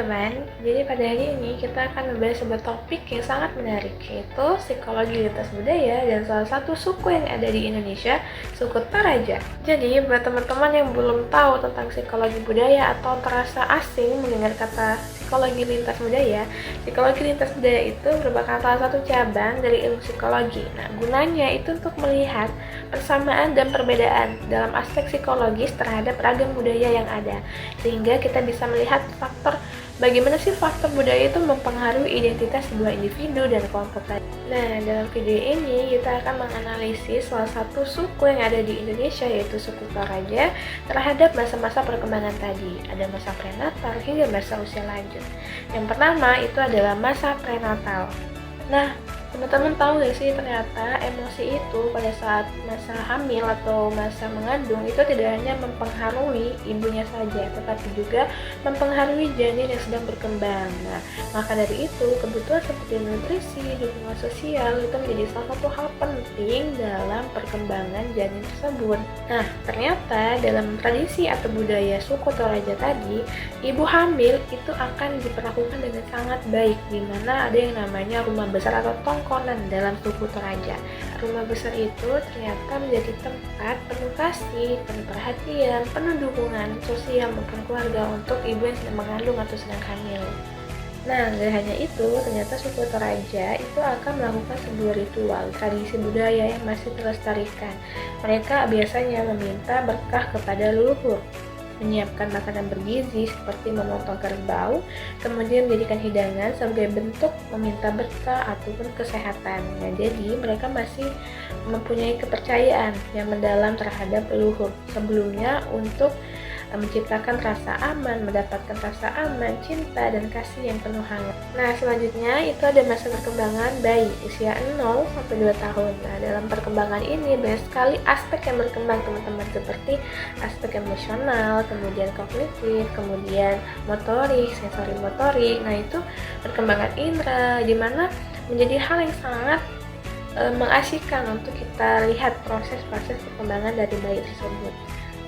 teman-teman, jadi pada hari ini kita akan membahas sebuah topik yang sangat menarik, yaitu psikologi lintas budaya dan salah satu suku yang ada di Indonesia, suku Toraja. Jadi buat teman-teman yang belum tahu tentang psikologi budaya atau terasa asing mendengar kata psikologi lintas budaya itu merupakan salah satu cabang dari ilmu psikologi. Nah, gunanya itu untuk melihat persamaan dan perbedaan dalam aspek psikologis terhadap ragam budaya yang ada, sehingga kita bisa melihat bagaimana sih faktor budaya itu mempengaruhi identitas sebuah individu dan kelompok tadi. Nah, dalam video ini kita akan menganalisis salah satu suku yang ada di Indonesia, yaitu suku Toraja, terhadap masa-masa perkembangan tadi. Ada masa prenatal hingga masa usia lanjut. Yang pertama itu adalah masa prenatal. Nah, teman-teman tahu gak sih, ternyata emosi itu pada saat masa hamil atau masa mengandung itu tidak hanya mempengaruhi ibunya saja, tetapi juga mempengaruhi janin yang sedang berkembang. Nah, maka dari itu kebutuhan seperti nutrisi, dukungan sosial itu menjadi salah satu hal penting dalam perkembangan janin tersebut. Nah, ternyata dalam tradisi atau budaya suku Toraja tadi, ibu hamil itu akan diperlakukan dengan sangat baik, di mana ada yang namanya rumah besar atau tongkonan dalam suku Toraja. Rumah besar itu ternyata menjadi tempat penuh kasih, penuh perhatian, penuh dukungan sosial maupun keluarga untuk ibu yang sedang mengandung atau sedang hamil. Nah, gak hanya itu, ternyata suku Toraja itu akan melakukan sebuah ritual, tradisi budaya yang masih terlestarikan. Mereka biasanya meminta berkah kepada leluhur, menyiapkan makanan bergizi seperti memotong kerbau, kemudian menjadikan hidangan sebagai bentuk meminta berkah ataupun kesehatan. Nah, jadi mereka masih mempunyai kepercayaan yang mendalam terhadap leluhur sebelumnya untuk menciptakan rasa aman, mendapatkan rasa aman, cinta, dan kasih yang penuh hangat. Nah, selanjutnya itu ada masa perkembangan bayi usia 0 sampai 2 tahun. Nah, dalam perkembangan ini banyak sekali aspek yang berkembang teman-teman, seperti aspek emosional, kemudian kognitif, kemudian motorik, sensori motorik. Nah, itu perkembangan indera, di mana menjadi hal yang sangat mengasihkan untuk kita lihat proses-proses perkembangan dari bayi tersebut.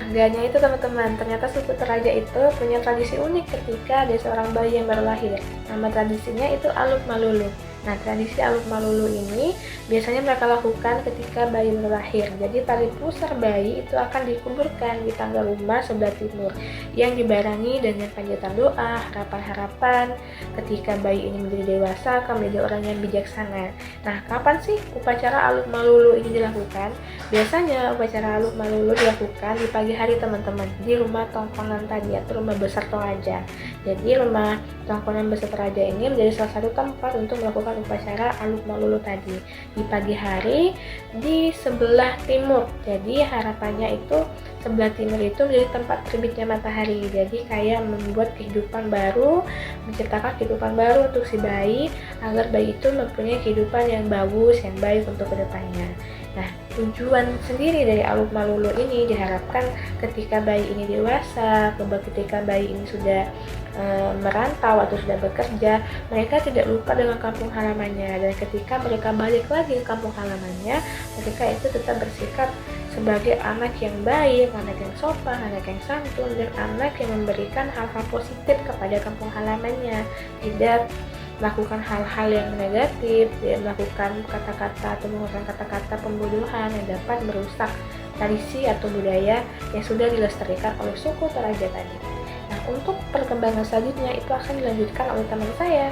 Gak hanya itu teman-teman, ternyata suku Toraja itu punya tradisi unik ketika ada seorang bayi yang baru lahir. Nama tradisinya itu Aluk Malulu. Nah, tradisi Aluk Malulu ini biasanya mereka lakukan ketika bayi baru lahir. Jadi tali pusar bayi itu akan dikuburkan di tangga rumah sebelah timur, yang dibarengi dengan panjatan doa, harapan-harapan ketika bayi ini menjadi dewasa akan menjadi orang yang bijaksana. Nah, kapan sih upacara Aluk Malulu ini dilakukan? Biasanya upacara Aluk Malulu dilakukan di pagi hari teman-teman, di rumah tongkonan tadi atau rumah besar Toraja. Jadi rumah tongkonan besar Toraja ini menjadi salah satu tempat untuk melakukan upacara Aluk Malulu tadi di pagi hari di sebelah timur. Jadi harapannya itu sebelah timur itu menjadi tempat terbitnya matahari. Jadi kayak membuat kehidupan baru, menciptakan kehidupan baru untuk si bayi, agar bayi itu mempunyai kehidupan yang bagus, yang baik untuk kedepannya. Nah, tujuan sendiri dari Aluk Malulu ini diharapkan ketika bayi ini dewasa, ketika bayi ini sudah merantau atau sudah bekerja, mereka tidak lupa dengan kampung halamannya, dan ketika mereka balik lagi ke kampung halamannya, mereka itu tetap bersikap sebagai anak yang baik, anak yang sopan, anak yang santun, dan anak yang memberikan hal-hal positif kepada kampung halamannya, tidak melakukan hal-hal yang negatif, tidak melakukan kata-kata atau menggunakan kata-kata pembodohan yang dapat merusak tradisi atau budaya yang sudah dilestarikan oleh suku Toraja tadi. Nah, untuk perkembangan selanjutnya itu akan dilanjutkan oleh teman saya.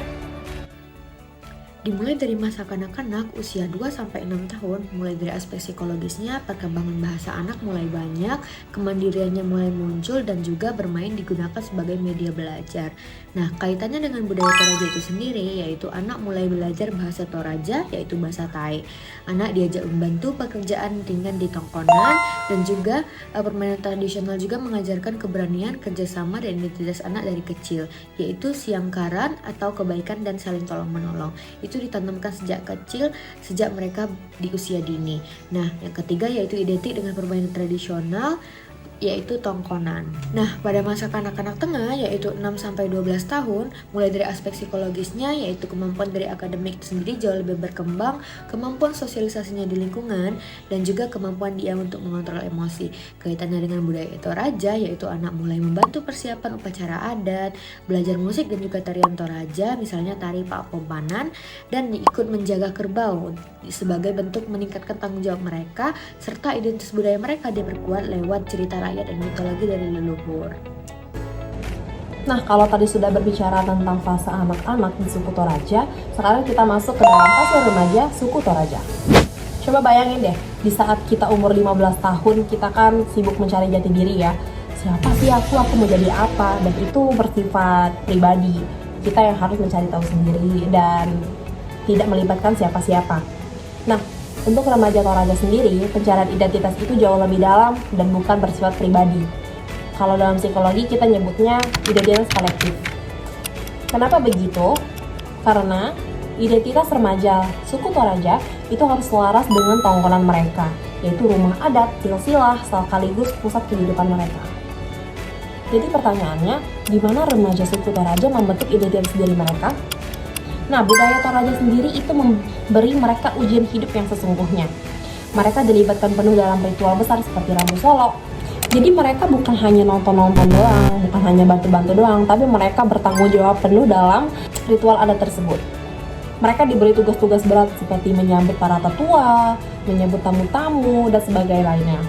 Dimulai dari masa kanak-kanak usia 2-6 tahun, mulai dari aspek psikologisnya, perkembangan bahasa anak mulai banyak, kemandiriannya mulai muncul, dan juga bermain digunakan sebagai media belajar. Nah, kaitannya dengan budaya Toraja itu sendiri, yaitu anak mulai belajar bahasa Toraja, yaitu bahasa Tai. Anak diajak membantu pekerjaan ringan di tongkonan, dan juga permainan tradisional juga mengajarkan keberanian, kerjasama, dan identitas anak dari kecil, yaitu siangkaran atau kebaikan dan saling tolong-menolong. Itu ditanamkan sejak kecil, sejak mereka di usia dini. Nah, yang ketiga yaitu identik dengan permainan tradisional, yaitu tongkonan. Nah, pada masa kanak-kanak tengah yaitu 6-12 tahun, mulai dari aspek psikologisnya yaitu kemampuan dari akademik sendiri jauh lebih berkembang, kemampuan sosialisasinya di lingkungan, dan juga kemampuan dia untuk mengontrol emosi. Kaitannya dengan budaya Toraja yaitu anak mulai membantu persiapan upacara adat, belajar musik dan juga tarian Toraja, misalnya tari Pak Pompanan, dan ikut menjaga kerbau sebagai bentuk meningkatkan tanggung jawab mereka, serta identitas budaya mereka diperkuat lewat cerita rakyat dan mitologi dari leluhur. Nah, kalau tadi sudah berbicara tentang fase anak-anak di suku Toraja, sekarang kita masuk ke dalam fase remaja suku Toraja. Coba bayangin deh, di saat kita umur 15 tahun, kita kan sibuk mencari jati diri ya. Siapa sih aku mau jadi apa, dan itu bersifat pribadi. Kita yang harus mencari tahu sendiri dan tidak melibatkan siapa-siapa. Nah, untuk remaja Toraja sendiri, pencarian identitas itu jauh lebih dalam dan bukan bersifat pribadi. Kalau dalam psikologi kita nyebutnya identitas kolektif. Kenapa begitu? Karena identitas remaja suku Toraja itu harus selaras dengan tongkonan mereka, yaitu rumah adat, silsilah, sekaligus pusat kehidupan mereka. Jadi pertanyaannya, di mana remaja suku Toraja membentuk identitas diri mereka? Nah, budaya Toraja sendiri itu memberi mereka ujian hidup yang sesungguhnya. Mereka dilibatkan penuh dalam ritual besar seperti Rambu Solo. Jadi mereka bukan hanya nonton-nonton doang, bukan hanya bantu-bantu doang, tapi mereka bertanggung jawab penuh dalam ritual adat tersebut. Mereka diberi tugas-tugas berat seperti menyambut para tetua, menyambut tamu-tamu, dan sebagainya lainnya.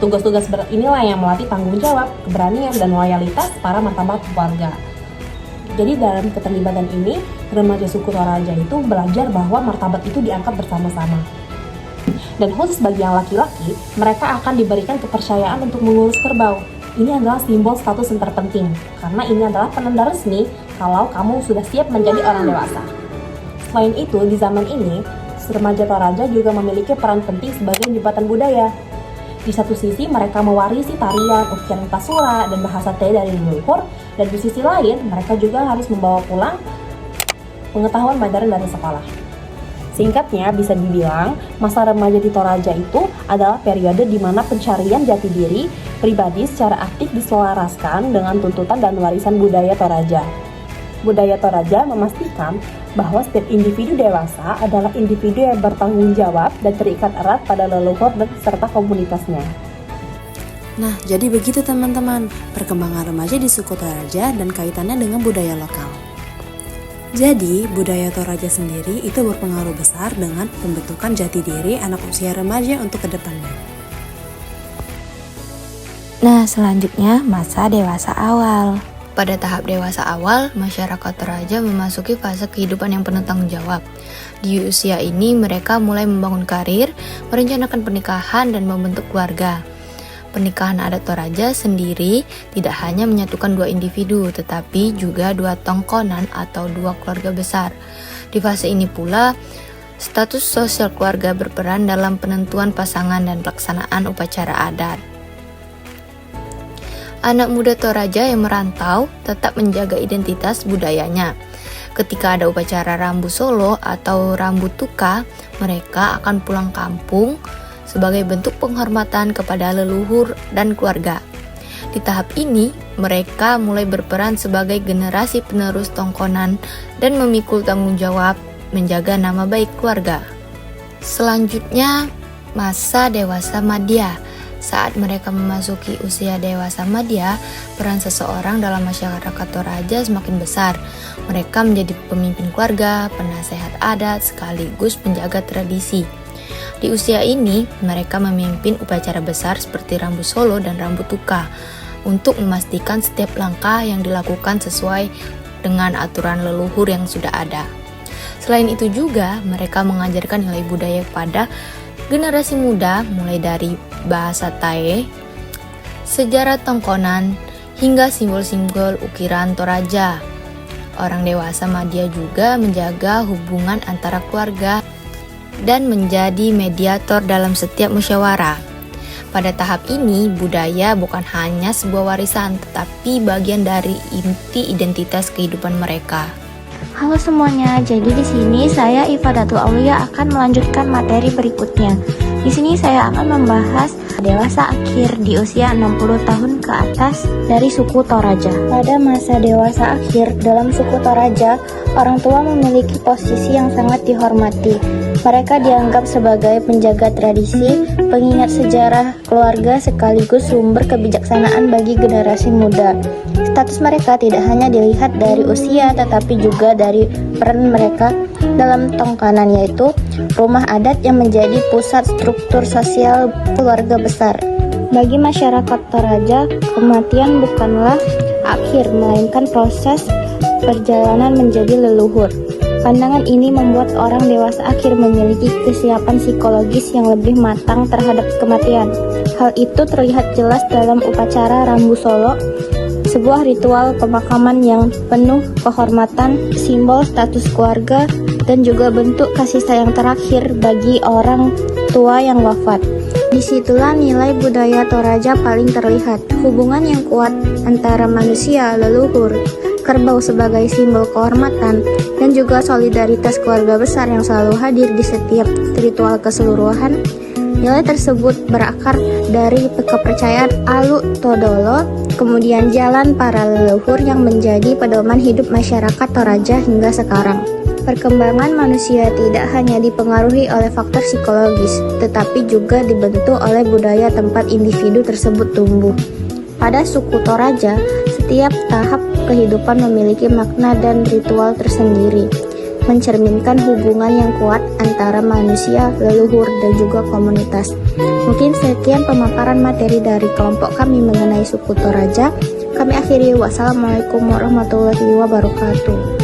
Tugas-tugas berat inilah yang melatih tanggung jawab, keberanian, dan loyalitas para martabat keluarga. Jadi dalam keterlibatan ini, remaja suku Toraja itu belajar bahwa martabat itu diangkat bersama-sama. Dan khusus bagi yang laki-laki, mereka akan diberikan kepercayaan untuk mengurus kerbau. Ini adalah simbol status yang terpenting, karena ini adalah penanda resmi kalau kamu sudah siap menjadi orang dewasa. Selain itu, di zaman ini, remaja Toraja juga memiliki peran penting sebagai jembatan budaya. Di satu sisi mereka mewarisi tarian, ukiran pasura, dan bahasa Teh dari leluhur, dan di sisi lain mereka juga harus membawa pulang pengetahuan modern dari sekolah. Singkatnya bisa dibilang, masa remaja di Toraja itu adalah periode di mana pencarian jati diri pribadi secara aktif diselaraskan dengan tuntutan dan warisan budaya Toraja. Budaya Toraja memastikan bahwa setiap individu dewasa adalah individu yang bertanggung jawab dan terikat erat pada leluhur dan serta komunitasnya. Nah, jadi begitu teman-teman, perkembangan remaja di suku Toraja dan kaitannya dengan budaya lokal. Jadi, budaya Toraja sendiri itu berpengaruh besar dengan pembentukan jati diri anak usia remaja untuk kedepannya. Nah, selanjutnya masa dewasa awal. Pada tahap dewasa awal, masyarakat Toraja memasuki fase kehidupan yang penuh tanggung jawab. Di usia ini, mereka mulai membangun karir, merencanakan pernikahan, dan membentuk keluarga. Pernikahan adat Toraja sendiri tidak hanya menyatukan dua individu, tetapi juga dua tongkonan atau dua keluarga besar. Di fase ini pula, status sosial keluarga berperan dalam penentuan pasangan dan pelaksanaan upacara adat. Anak muda Toraja yang merantau tetap menjaga identitas budayanya. Ketika ada upacara Rambu Solo atau Rambu Tuka, mereka akan pulang kampung sebagai bentuk penghormatan kepada leluhur dan keluarga. Di tahap ini, mereka mulai berperan sebagai generasi penerus tongkonan dan memikul tanggung jawab menjaga nama baik keluarga. Selanjutnya, masa dewasa madya. Saat mereka memasuki usia dewasa madya, peran seseorang dalam masyarakat Toraja semakin besar. Mereka menjadi pemimpin keluarga, penasehat adat, sekaligus penjaga tradisi. Di usia ini, mereka memimpin upacara besar seperti Rambu Solo dan Rambu Tuka untuk memastikan setiap langkah yang dilakukan sesuai dengan aturan leluhur yang sudah ada. Selain itu juga, mereka mengajarkan nilai budaya pada generasi muda mulai dari bahasa Tae, sejarah tongkonan, hingga simbol-simbol ukiran Toraja. Orang dewasa madya juga menjaga hubungan antara keluarga dan menjadi mediator dalam setiap musyawarah. Pada tahap ini, budaya bukan hanya sebuah warisan, tetapi bagian dari inti identitas kehidupan mereka. Halo semuanya, jadi di sini saya Ifadatul Aulia akan melanjutkan materi berikutnya. Di sini saya akan membahas dewasa akhir di usia 60 tahun ke atas dari suku Toraja. Pada masa dewasa akhir dalam suku Toraja, orang tua memiliki posisi yang sangat dihormati. Mereka dianggap sebagai penjaga tradisi, pengingat sejarah keluarga sekaligus sumber kebijaksanaan bagi generasi muda. Status mereka tidak hanya dilihat dari usia tetapi juga dari peran mereka dalam tongkanan, yaitu rumah adat yang menjadi pusat struktur sosial keluarga besar. Bagi masyarakat Toraja, kematian bukanlah akhir melainkan proses perjalanan menjadi leluhur. Pandangan ini membuat orang dewasa akhir memiliki kesiapan psikologis yang lebih matang terhadap kematian. Hal itu terlihat jelas dalam upacara Rambu Solo, sebuah ritual pemakaman yang penuh kehormatan, simbol status keluarga, dan juga bentuk kasih sayang terakhir bagi orang tua yang wafat. Disitulah nilai budaya Toraja paling terlihat, hubungan yang kuat antara manusia, leluhur, kerbau sebagai simbol kehormatan, dan juga solidaritas keluarga besar yang selalu hadir di setiap ritual keseluruhan. Nilai tersebut berakar dari kepercayaan Alu Todolo, kemudian jalan para leluhur yang menjadi pedoman hidup masyarakat Toraja hingga sekarang. Perkembangan manusia tidak hanya dipengaruhi oleh faktor psikologis, tetapi juga dibentuk oleh budaya tempat individu tersebut tumbuh. Pada suku Toraja, setiap tahap kehidupan memiliki makna dan ritual tersendiri, mencerminkan hubungan yang kuat antara manusia, leluhur, dan juga komunitas. Mungkin sekian pemaparan materi dari kelompok kami mengenai suku Toraja. Kami akhiri, wassalamualaikum warahmatullahi wabarakatuh.